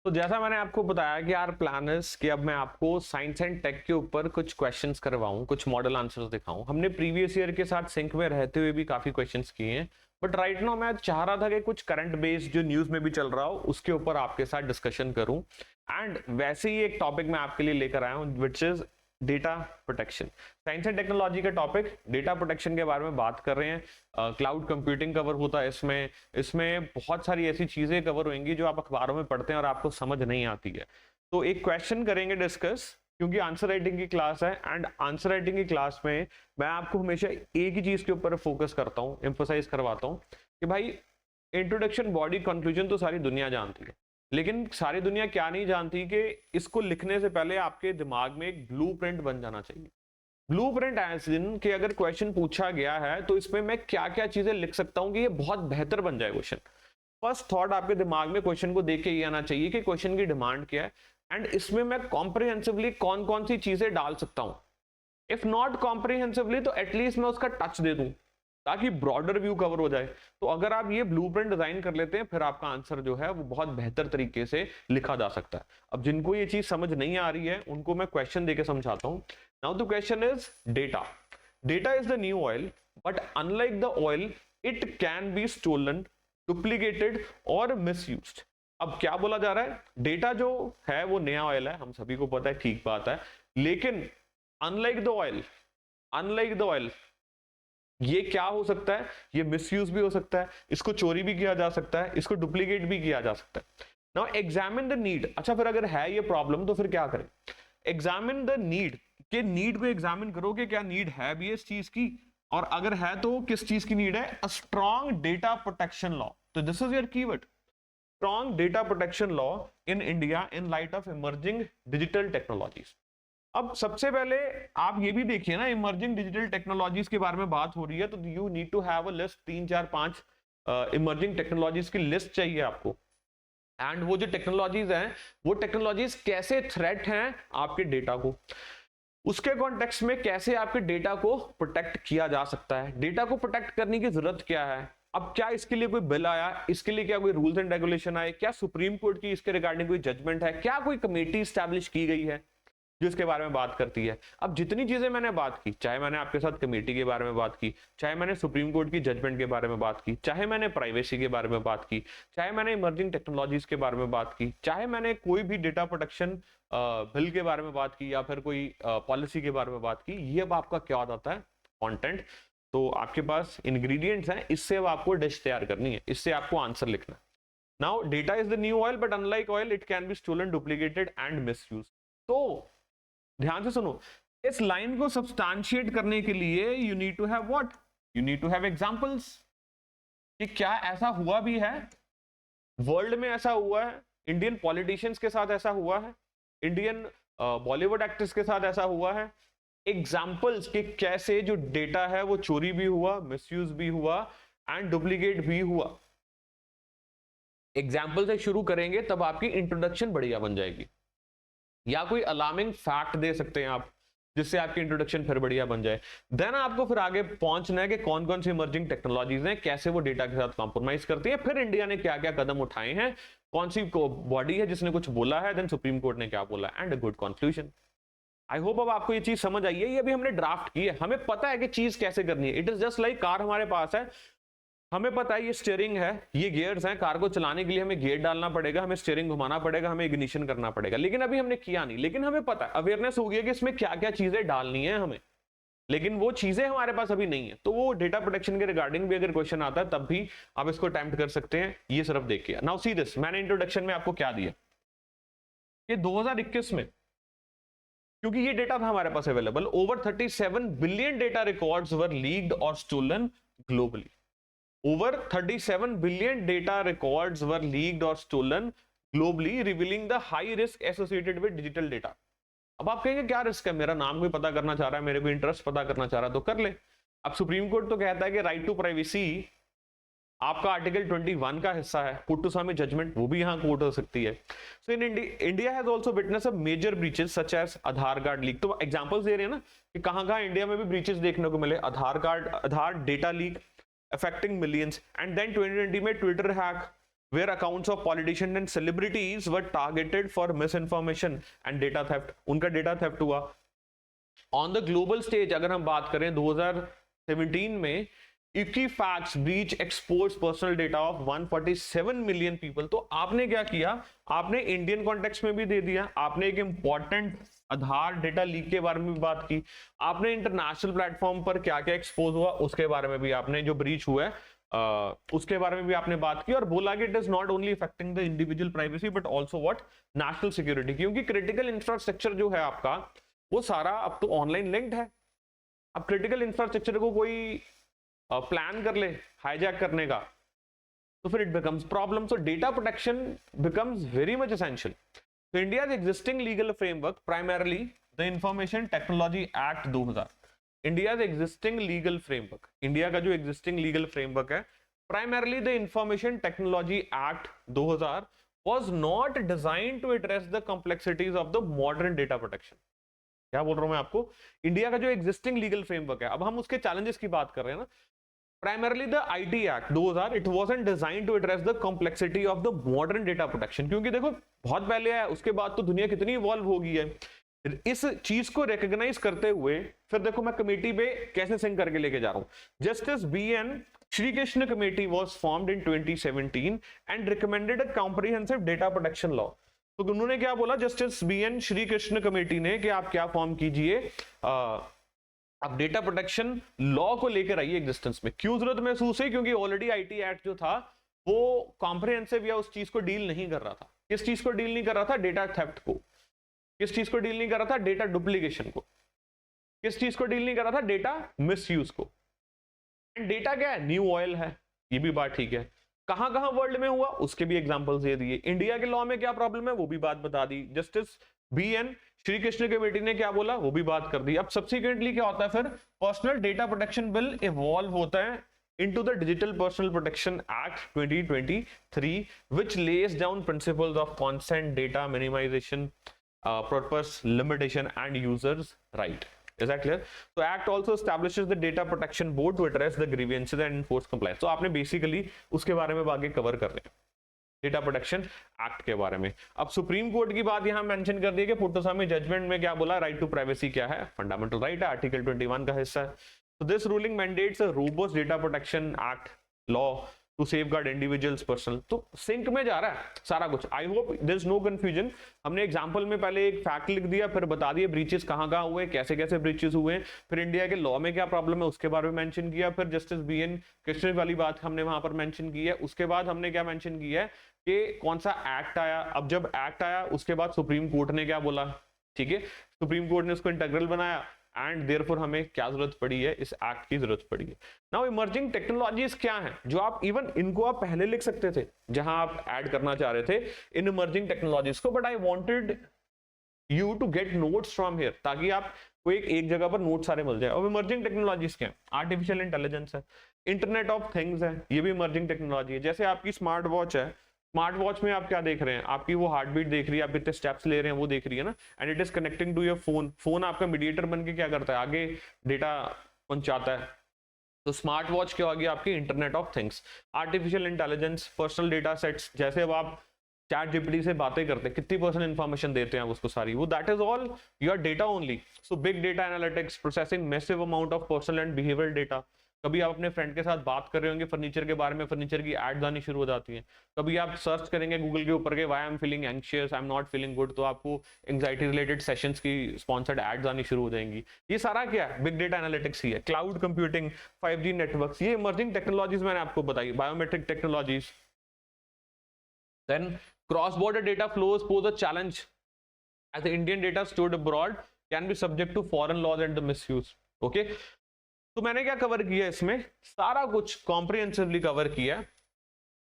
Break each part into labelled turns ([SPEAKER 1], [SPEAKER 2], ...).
[SPEAKER 1] तो जैसा मैंने आपको बताया कि यार प्लान इज कि अब मैं आपको साइंस एंड टेक के ऊपर कुछ क्वेश्चंस करवाऊं, कुछ मॉडल आंसर्स दिखाऊं। हमने प्रीवियस ईयर के साथ सिंक में रहते हुए भी काफी क्वेश्चंस किए हैं, बट राइट नाउ मैं चाह रहा था कि कुछ करंट बेस्ड जो न्यूज में भी चल रहा हो उसके ऊपर आपके साथ डिस्कशन करूं। एंड वैसे ही एक टॉपिक मैं आपके लिए लेकर आया हूं which is data protection. Science and technology का टॉपिक डेटा प्रोटेक्शन के बारे में बात कर रहे हैं। क्लाउड कंप्यूटिंग कवर होता है इसमें। इसमें बहुत सारी ऐसी चीजें कवर होंगी जो आप अखबारों में पढ़ते हैं और आपको समझ नहीं आती है। तो एक क्वेश्चन करेंगे डिस्कस, क्योंकि आंसर राइटिंग की क्लास है एंड आंसर राइटिंग की क्लास में मैं आपको हमेशा एक ही चीज के ऊपर फोकस करता हूँ, एम्फोसाइज करवाता हूँ कि भाई इंट्रोडक्शन, बॉडी, कंक्लूजन तो सारी दुनिया जानती है, लेकिन सारी दुनिया क्या नहीं जानती कि इसको लिखने से पहले आपके दिमाग में एक ब्लूप्रिंट बन जाना चाहिए। ब्लूप्रिंट एज इन कि अगर क्वेश्चन पूछा गया है तो इसमें मैं क्या क्या चीजें लिख सकता हूं कि ये बहुत बेहतर बन जाए क्वेश्चन। फर्स्ट थॉट आपके दिमाग में क्वेश्चन को देख के ये आना चाहिए कि क्वेश्चन की डिमांड क्या है एंड इसमें मैं कॉम्प्रिहेंसिवली कौन कौन सी चीजें डाल सकता हूं। इफ नॉट कॉम्प्रिहेंसिवली तो एटलीस्ट मैं उसका टच दे दूं ताकि ब्रॉडर व्यू कवर हो जाए। तो अगर आप ये ब्लूप्रिंट डिजाइन कर लेते हैं फिर आपका आंसर जो है वो बहुत बेहतर तरीके से लिखा जा सकता है। अब जिनको ये चीज समझ नहीं आ रही है उनको मैं क्वेश्चन देके समझाता हूं। Now the question is data. Data is the new oil, but unlike the oil it can be stolen, duplicated और मिसयूज्ड। अब क्या बोला जा रहा है, डेटा जो है वो नया ऑयल है, हम सभी को पता है, ठीक बात है, लेकिन unlike the oil, unlike the oil ये क्या हो सकता है, ये मिसयूज भी हो सकता है, इसको चोरी भी किया जा सकता है, इसको डुप्लीकेट भी किया जा सकता है। Now examine the need. अच्छा फिर अगर है ये प्रॉब्लम तो फिर क्या करें, एग्जामिन द नीड, के नीड को एग्जामिन करो कि क्या नीड है भी इस चीज की, और अगर है तो किस चीज की नीड है। A strong data protection law, तो this is your keyword, strong data protection law in India in light of emerging digital technologies. अब सबसे पहले आप ये भी देखिए ना, इमर्जिंग डिजिटल टेक्नोलॉजीज के बारे में बात हो रही है तो you need to have a list, 3 4 5 emerging technologies की लिस्ट चाहिए आपको। एंड वो जो टेक्नोलॉजीज हैं वो टेक्नोलॉजीज कैसे थ्रेट हैं आपके डेटा को, उसके कॉन्टेक्स्ट में कैसे आपके डेटा को प्रोटेक्ट किया जा सकता है, डेटा को प्रोटेक्ट करने की जरूरत क्या है। अब क्या इसके लिए कोई बिल आया, इसके लिए क्या कोई रूल्स एंड रेगुलेशन आए, क्या सुप्रीम कोर्ट की इसके रिगार्डिंग कोई जजमेंट है, क्या कोई कमेटी स्टैब्लिश की गई है जो इसके बारे में बात करती है। अब जितनी चीजें मैंने बात की, चाहे मैंने आपके साथ कमेटी के बारे में बात की, चाहे मैंने सुप्रीम कोर्ट की जजमेंट के बारे में बात की, चाहे मैंने प्राइवेसी के बारे में बात की, चाहे मैंने इमर्जिंग टेक्नोलॉजीज के बारे में बात की, चाहे मैंने कोई भी डेटा प्रोटेक्शन बिल के बारे में बात की या फिर कोई पॉलिसी के बारे में बात की, ये अब आपका क्या होता है, कंटेंट। तो आपके पास इंग्रेडिएंट्स हैं, इससे अब आपको डिश तैयार करनी है, इससे आपको आंसर लिखना है। Now data is the new oil, but unlike oil it can be stolen, duplicated and misuse. तो ध्यान से सुनो, इस लाइन को सब्सटैंशिएट करने के लिए you need to have what, you need to have examples कि क्या ऐसा हुआ भी है, वर्ल्ड में ऐसा हुआ है, इंडियन पॉलिटिशियंस के साथ ऐसा हुआ है, इंडियन बॉलीवुड एक्टर्स के साथ ऐसा हुआ है। एग्जांपल्स कि कैसे जो डेटा है वो चोरी भी हुआ, मिसयूज भी हुआ एंड डुप्लीकेट भी हुआ। एग्जांपल से शुरू करेंगे तब आपकी इंट्रोडक्शन बढ़िया बन जाएगी, या कोई अलार्मिंग फैक्ट दे सकते हैं आप जिससे आपकी इंट्रोडक्शन फिर बढ़िया बन जाए। देन आपको फिर आगे पहुंचना है कि कौन कौन सी इमर्जिंग टेक्नोलॉजीज हैं, कैसे वो डेटा के साथ कॉम्प्रोमाइज करती है, फिर इंडिया ने क्या क्या कदम उठाए हैं, कौन सी बॉडी है जिसने कुछ बोला है, देन सुप्रीम कोर्ट ने क्या बोला, and a good conclusion. I hope अब आपको ये चीज समझ आई है। ये अभी हमने ड्राफ्ट की है, हमें पता है कि चीज कैसे करनी है। It is just like car हमारे पास है, हमें पता है ये स्टीयरिंग है, ये गियर्स हैं, कार को चलाने के लिए हमें गियर डालना पड़ेगा, हमें स्टीयरिंग घुमाना पड़ेगा, हमें इग्निशन करना पड़ेगा, लेकिन अभी हमने किया नहीं। लेकिन हमें पता है, अवेयरनेस हो गया कि इसमें क्या क्या चीजें डालनी है हमें, लेकिन वो चीजें हमारे पास अभी नहीं है। तो वो डेटा प्रोटेक्शन के रिगार्डिंग भी अगर क्वेश्चन आता है तब भी आप इसको अटेम्प्ट कर सकते हैं। ये सिर्फ देखिए। नाउ सी दिस, मैंने इंट्रोडक्शन में आपको क्या दिया कि 2021 में, क्योंकि ये डेटा था हमारे पास available, over 37 billion data records were leaked और stolen globally. Over 37 billion data records were leaked or stolen globally, revealing the high risk associated with digital data. अब आप कहेंगे क्या रिस्क है, मेरा नाम कोई पता करना चाह रहा है, मेरे को इंटरेस्ट पता करना चाह रहा है तो कर ले। अब सुप्रीम कोर्ट तो कहता है कि राइट टू प्राइवेसी आपका आर्टिकल 21 का हिस्सा है, पुट टू स्वामी जजमेंट, वो भी यहाँ कोर्ट हो सकती है। So in India has also witness a major breaches such as Aadhaar card leak. तो एग्जांपल्स दे रहे हैं ना कि कहां-कहां इंडिया में भी ब्रीचेस देखने को मिले, Aadhaar data leak affecting millions, and then 2020 में Twitter hack, where accounts of politicians and celebrities were targeted for misinformation and data theft. उनका data theft हुआ. On the global stage अगर हम बात करें 2017 में Equifax breach exposed personal data of 147 million people. तो आपने क्या किया, आपने इंडियन कॉन्टेक्स्ट में भी दे दिया, आपने एक इंपॉर्टेंट आधार डेटा लीक के बारे में भी बात की, आपने इंटरनेशनल प्लेटफॉर्म पर क्या क्या एक्सपोज हुआ उसके बारे में भी, आपने जो ब्रीच हुआ है उसके बारे में भी आपने बात की, और बोला कि it is not only affecting the individual privacy but also what, national security, क्योंकि क्रिटिकल इंफ्रास्ट्रक्चर जो है आपका वो सारा अब तो ऑनलाइन लिंक्ड है. अब क्रिटिकल इंफ्रास्ट्रक्चर को कोई प्लान कर ले हाईजैक करने का तो फिर it becomes problem. So data protection becomes very much essential. So India's existing legal framework, primarily the Information Technology Act 2000. India's existing legal framework, India का जो existing legal framework है, primarily the Information Technology Act 2000 was not designed to address the complexities of the modern data protection. क्या बोल रहा हूं मैं आपको, India का जो existing legal framework है, अब हम उसके challenges की बात कर रहे हैं ना. Primarily the IT Act 2000, it wasn't designed to address the complexity of the modern data protection. क्योंकि देखो बहुत पहले है, उसके बाद तो दुनिया कितनी इवॉल्व हो गई है. इस चीज को रिकॉग्नाइज करते हुए फिर देखो मैं कमेटी पे कैसे सिंक करके लेके जा रहा हूं. Justice BN Sri Krishna committee was formed in 2017 and recommended a comprehensive data protection law. तो उन्होंने क्या बोला, justice BN Sri Krishna committee ने, कि आप क्या फॉर्म कीजिए, अब डेटा प्रोटेक्शन लॉ को लेकर आइए एग्जिस्टेंस में. क्यों जरूरत महसूस है, क्योंकि ऑलरेडी IT एक्ट जो था वो कॉम्प्रिहेंसिव या उस चीज को डील नहीं कर रहा था. किस चीज को डील नहीं कर रहा था, डेटा थेफ्ट को. किस चीज को डील नहीं कर रहा था, डेटा डुप्लीकेशन को. किस चीज को डील नहीं कर रहा था, डेटा मिसयूज को. एंड डेटा क्या है, न्यू ऑयल है, ये भी बात ठीक है. कहां कहां वर्ल्ड में हुआ उसके भी एग्जांपल्स दे दिए. इंडिया के लॉ में क्या प्रॉब्लम है वो भी बात बता दी. Justice BN Sri Krishna committee ने क्या बोला वो भी बात कर दी. अब सब्सिक्वेंटली क्या होता है, फिर personal data protection bill evolve होता है into the Digital Personal Protection Act 2023, which lays down principles of consent, data minimization, purpose limitation and users right. Is that clear? So act also establishes the data protection board to address the grievances and enforce compliance. So आपने basically उसके बारे में आगे cover कर रहे हैं data protection act के बारे में. अब सुप्रीम कोर्ट की बात यहां मेंशन कर दी है कि पुट्टुसामी जजमेंट में क्या बोला, राइट टू प्राइवेसी क्या है, फंडामेंटल राइट है, आर्टिकल 21 का हिस्सा है. So this ruling mandates a robust data protection act law to safeguard individuals personal. तो सिंक में जा रहा है सारा कुछ. I hope there is no confusion. हमने एग्जांपल में पहले एक फैक्ट लिख दिया, फिर बता दिए ब्रीचेस कहां कहां हुए, कैसे कैसे ब्रीचेस हुए, फिर इंडिया के लॉ में क्या प्रॉब्लम है उसके बारे में मेंशन किया, फिर जस्टिस BN कृष्ण वाली बात हमने वहां पर मेंशन की है. उसके बाद हमने क्या मेंशन किया है कि कौन सा एक्ट आया. अब जब एक्ट आया उसके बाद सुप्रीम कोर्ट ने क्या बोला, ठीक है, सुप्रीम कोर्ट ने उसको इंटीग्रल बनाया एंड देयरफॉर हमें क्या जरूरत पड़ी है, इस एक्ट की जरूरत पड़ी है. नाउ इमर्जिंग टेक्नोलॉजीज क्या हैं जो आप इवन इनको आप पहले लिख सकते थे जहां आप ऐड करना चाह रहे थे इन इमर्जिंग टेक्नोलॉजीज को, but I wanted you to get notes from here ताकि आप को एक जगह पर नोट सारे मिल जाए. अब इमर्जिंग टेक्नोलॉजीज क्या है, आर्टिफिशियल इंटेलिजेंस है, इंटरनेट ऑफ थिंग्स है, ये भी इमर्जिंग टेक्नोलॉजी है. जैसे आपकी स्मार्ट वॉच है, स्मार्ट वॉच में आप क्या देख रहे हैं, आपकी वो हार्ट बीट देख रही है, आप कितने स्टेप्स ले रहे हैं वो देख रही है ना, and it is connecting to your phone. Phone आपका मीडिएटर बन के क्या करता है, आगे डेटा पहुंचाता है. तो स्मार्ट वॉच क्या होगी, आपकी internet of things. Artificial intelligence, personal data sets, जैसे अब आप चैट जीपीटी से बातें करते हैं, कितनी पर्सनल इंफॉर्मेशन देते हैं उसको सारी, वो that is all your data only. So big data analytics, processing massive amount of personal and behavioural data. कभी आप अपने फ्रेंड के साथ बात कर रहे होंगे फर्नीचर के बारे में, फर्नीचर की एड्स आनी शुरू हो जाती हैं. कभी आप सर्च करेंगे गूगल के ऊपर के why I am feeling anxious, I am not feeling good, तो आपको एंग्जाइटी रिलेटेड सेशंस की स्पॉन्सर्ड एड्स आनी शुरू हो जाएंगी. ये सारा क्या है, बिग डेटा एनालिटिक्स ही है. क्लाउड कंप्यूटिंग, 5G नेटवर्क्स, ये इमर्जिंग टेक्नोलॉजीज मैंने आपको बताई. Biometric technologies. Then cross border data flows pose a challenge as the Indian data stored abroad can be subject to foreign laws and the misuse. Okay, तो मैंने क्या cover किया इसमें, सारा कुछ कॉम्प्रिहेंसिवली कवर किया.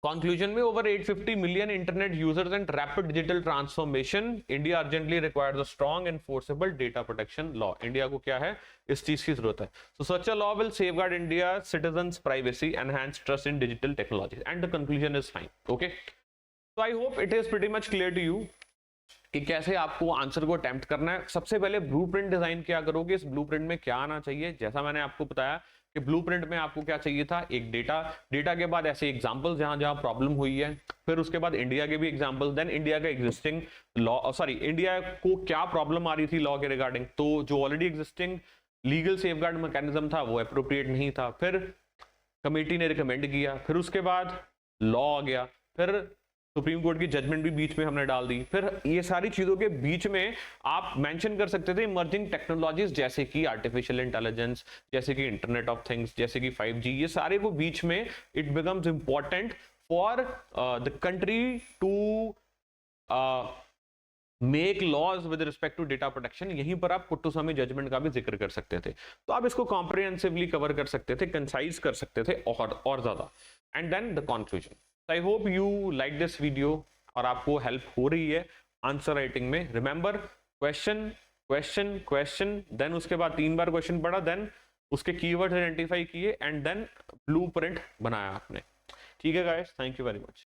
[SPEAKER 1] कंक्लूजन में over 850 million internet users and rapid digital transformation, India urgently requires a strong enforceable data protection law. India को क्या है, इस चीज की जरूरत है. So such a law will safeguard India citizens privacy, enhance trust in digital technologies, and the conclusion is fine. Okay, so I hope it is pretty much clear to you. कि कैसे आपको आंसर को attempt करना है। सबसे पहले blueprint design क्या करोगे, इस ब्लूप्रिंट में क्या आना चाहिए। जैसा मैंने आपको बताया कि ब्लूप्रिंट में आपको क्या चाहिए था, एक डेटा के बाद ऐसे एग्जांपल्स जहां जहां प्रॉब्लम हुई है, फिर उसके बाद इंडिया के भी एग्जांपल, देन इंडिया का एग्जिस्टिंग लॉ, सॉरी इंडिया को क्या प्रॉब्लम आ रही थी लॉ के रिगार्डिंग, तो जो already existing legal safeguard mechanism था वो अप्रोप्रिएट नहीं था, फिर कमेटी ने रिकमेंड किया, फिर उसके बाद लॉ आ गया, फिर सुप्रीम कोर्ट की जजमेंट भी बीच में हमने डाल दी, फिर ये सारी चीजों के बीच में आप मेंशन कर सकते थे इमर्जिंग टेक्नोलॉजीज जैसे कि आर्टिफिशियल इंटेलिजेंस, जैसे कि इंटरनेट ऑफ थिंग्स, जैसे कि 5G, ये सारे को बीच में it becomes important for the country to make laws with respect to data protection. यहीं पर आप कुट्टूस्वामी जजमेंट का भी जिक्र कर सकते थे, तो आप इसको कॉम्प्रिहेंसिवली कवर कर सकते थे, कंसाइज कर सकते थे और ज्यादा। And then the conclusion. I hope you like this video और आपको हेल्प हो रही है आंसर राइटिंग में। Remember, question question question, then उसके बाद 3 बार क्वेश्चन पढ़ा, देन उसके कीवर्ड आइडेंटिफाई किए, एंड देन ब्लूप्रिंट बनाया आपने। ठीक है guys, thank you very much.